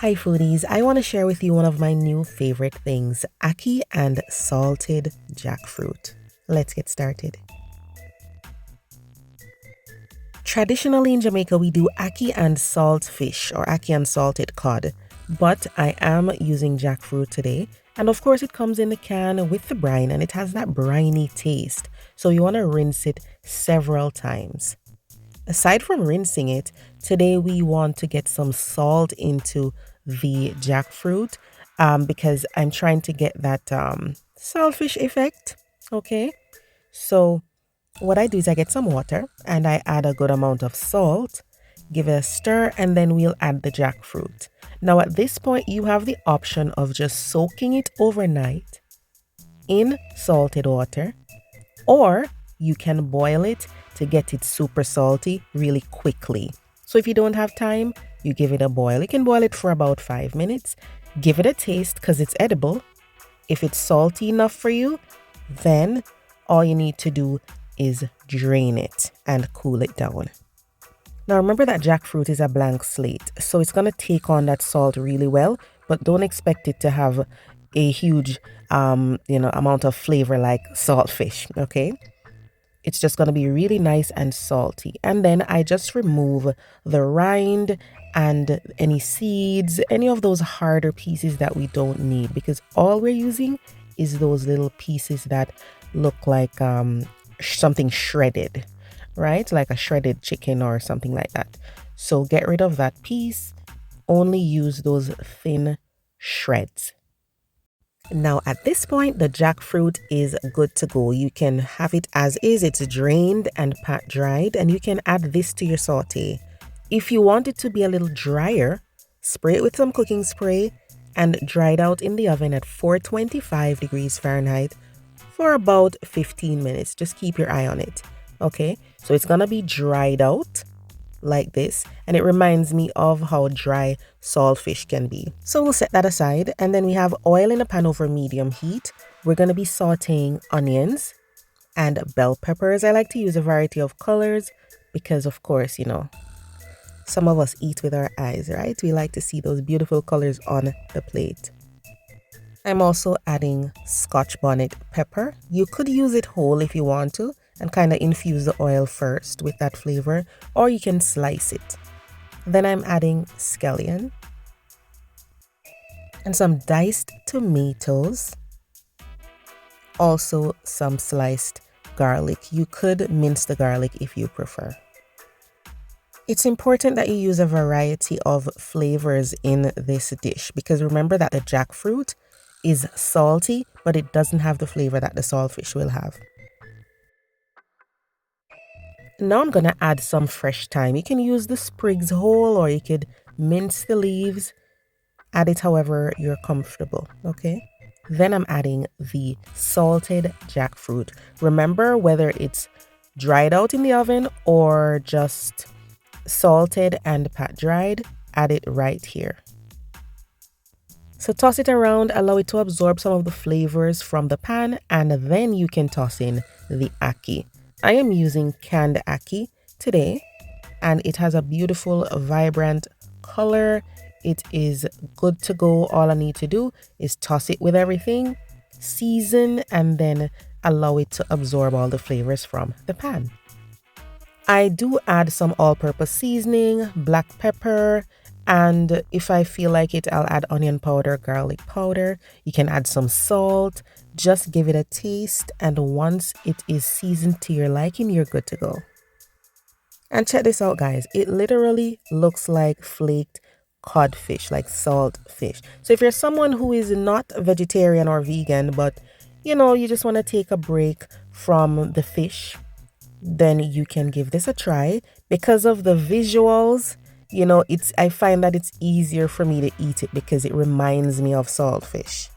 Hi foodies, I want to share with you one of my new favorite things, ackee and salted jackfruit. Let's get started. Traditionally in Jamaica, we do ackee and salt fish or ackee and salted cod, but I am using jackfruit today. And of course it comes in the can with the brine and it has that briny taste. So you want to rinse it several times. Aside from rinsing it, today we want to get some salt into the jackfruit because I'm trying to get that saltfish effect. Okay, so what I do is I get some water and I add a good amount of salt, give it a stir, and then we'll add the jackfruit. Now at this point, you have the option of just soaking it overnight in salted water, or you can boil it to get it super salty really quickly. So if you don't have time, you give it a boil. You can boil it for about 5 minutes. Give it a taste because it's edible. If it's salty enough for you, then all you need to do is drain it and cool it down. Now remember that jackfruit is a blank slate, so it's going to take on that salt really well, but don't expect it to have a huge amount of flavor like saltfish, okay? It's just going to be really nice and salty. And then I just remove the rind and any seeds, any of those harder pieces that we don't need, because all we're using is those little pieces that look like something shredded, right? Like a shredded chicken or something like that. So get rid of that piece. Only use those thin shreds. Now at this point, the jackfruit is good to go. You can have it as is. It's drained and pat dried, and you can add this to your saute. If you want it to be a little drier, spray it with some cooking spray and dry it out in the oven at 425 degrees Fahrenheit for about 15 minutes. Just keep your eye on it. Okay, so it's gonna be dried out like this, and it reminds me of how dry saltfish can be. So we'll set that aside, and then we have oil in a pan over medium heat. We're going to be sauteing onions and bell peppers. I like to use a variety of colors because of course, some of us eat with our eyes, right? We like to see those beautiful colors on the plate. I'm also adding Scotchbonnet pepper. You could use it whole if you want to and kind of infuse the oil first with that flavor, or you can slice it. Then I'm adding scallion and some diced tomatoes, also some sliced garlic. You could mince the garlic if you prefer. It's important that you use a variety of flavors in this dish because remember that the jackfruit is salty, but it doesn't have the flavor that the saltfish will have. Now I'm going to add some fresh thyme. You can use the sprigs whole or you could mince the leaves. Add it however you're comfortable, okay? Then I'm adding the salted jackfruit. Remember, whether it's dried out in the oven or just salted and pat dried, add it right here. So toss it around, allow it to absorb some of the flavors from the pan, and then you can toss in the ackee. I am using canned ackee today, and it has a beautiful, vibrant color. It is good to go. All I need to do is toss it with everything, season, and then allow it to absorb all the flavors from the pan. I do add some all-purpose seasoning, black pepper, and if I feel like it, I'll add onion powder, garlic powder. You can add some salt. Just give it a taste, and once it is seasoned to your liking, you're good to go. And check this out, guys. It literally looks like flaked codfish, like salt fish. So if you're someone who is not vegetarian or vegan, but you just want to take a break from the fish, then you can give this a try. Because of the visuals, I find that it's easier for me to eat it because it reminds me of saltfish.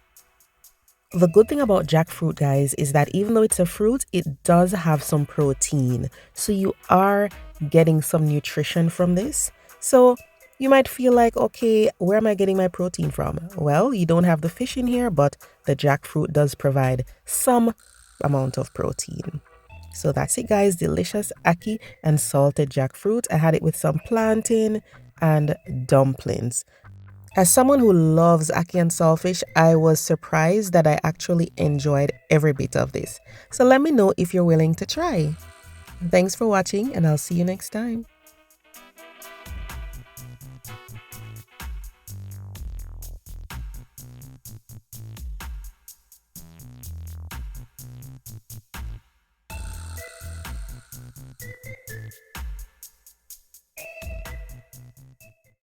The good thing about jackfruit, guys, is that even though it's a fruit, it does have some protein. So you are getting some nutrition from this. So you might feel like, okay, where am I getting my protein from? Well, you don't have the fish in here, but the jackfruit does provide some amount of protein. So that's it, guys. Delicious ackee and salted jackfruit. I had it with some plantain and dumplings. As someone who loves ackee and saltfish, I was surprised that I actually enjoyed every bit of this. So let me know if you're willing to try. Thanks for watching, and I'll see you next time.